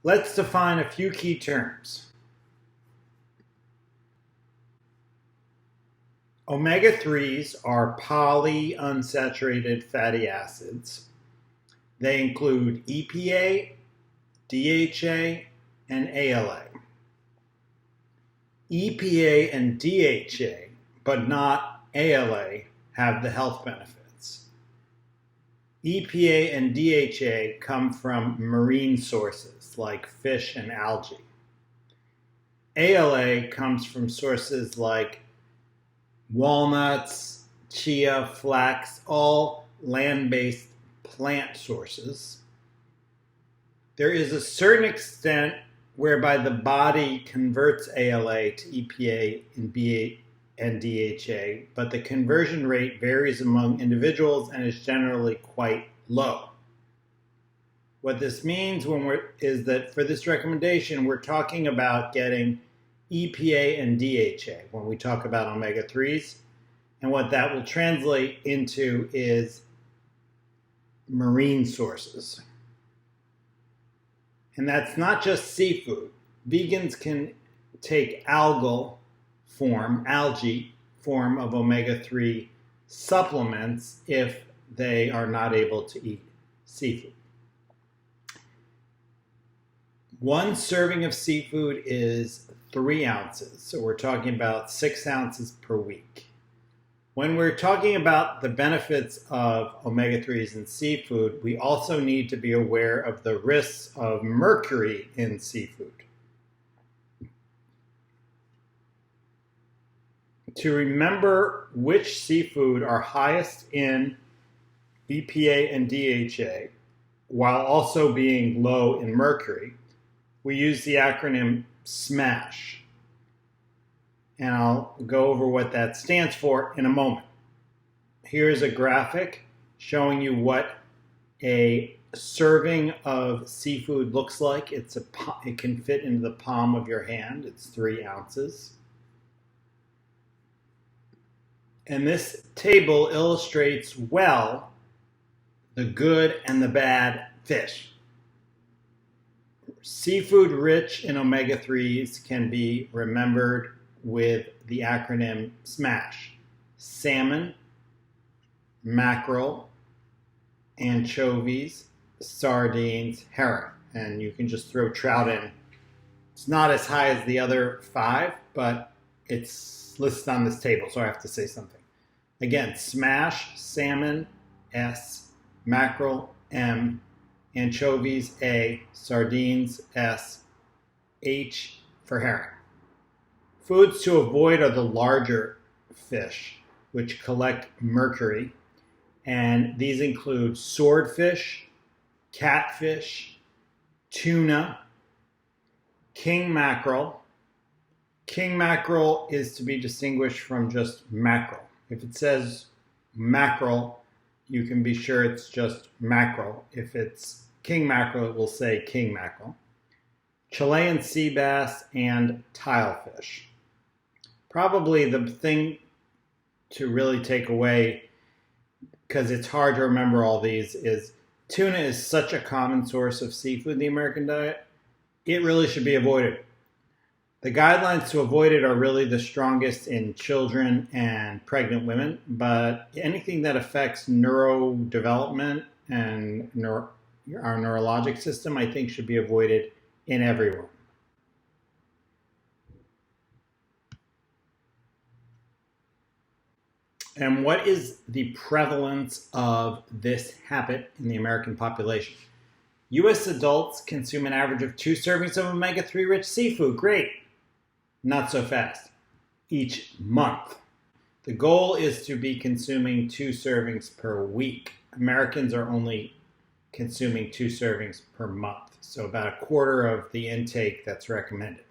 Let's define a few key terms. Omega-3s are polyunsaturated fatty acids. They include EPA, DHA, and ALA. EPA and DHA, but not ALA, have the health benefits. EPA and DHA come from marine sources like fish and algae. ALA comes from sources like walnuts, chia, flax, all land-based plant sources. There is a certain extent whereby the body converts ALA to EPA and DHA, but the conversion rate varies among individuals and is generally quite low. What this means is that for this recommendation, we're talking about getting EPA and DHA when we talk about omega-3s, and what that will translate into is marine sources. And that's not just seafood. Vegans can take algae form of omega-3 supplements if they are not able to eat seafood. One serving of seafood is 3 ounces, so we're talking about 6 ounces per week. When we're talking about the benefits of omega-3s in seafood, we also need to be aware of the risks of mercury in seafood. To remember which seafood are highest in EPA and DHA, while also being low in mercury, we use the acronym SMASH. And I'll go over what that stands for in a moment. Here's a graphic showing you what a serving of seafood looks like. It can fit into the palm of your hand. It's 3 ounces. And this table illustrates well the good and the bad fish. Seafood rich in omega-3s can be remembered with the acronym SMASH: salmon, mackerel, anchovies, sardines, herring. And you can just throw trout in. It's not as high as the other 5, but it's listed on this table, so I have to say something. Again, SMASH: salmon, S; mackerel, M; anchovies, A; sardines, S; H for herring. Foods to avoid are the larger fish, which collect mercury, and these include swordfish, catfish, tuna, king mackerel. King mackerel is to be distinguished from just mackerel. If it says mackerel, you can be sure it's just mackerel. If it's king mackerel, it will say king mackerel. Chilean sea bass and tilefish. Probably the thing to really take away, because it's hard to remember all these, is tuna is such a common source of seafood in the American diet. It really should be avoided. The guidelines to avoid it are really the strongest in children and pregnant women, but anything that affects neurodevelopment and our neurologic system, I think, should be avoided in everyone. And what is the prevalence of this habit in the American population? U.S. adults consume an average of 2 servings of omega-3 rich seafood. Great. Not so fast. Each month. The goal is to be consuming 2 servings per week. Americans are only consuming 2 servings per month, so about a quarter of the intake that's recommended.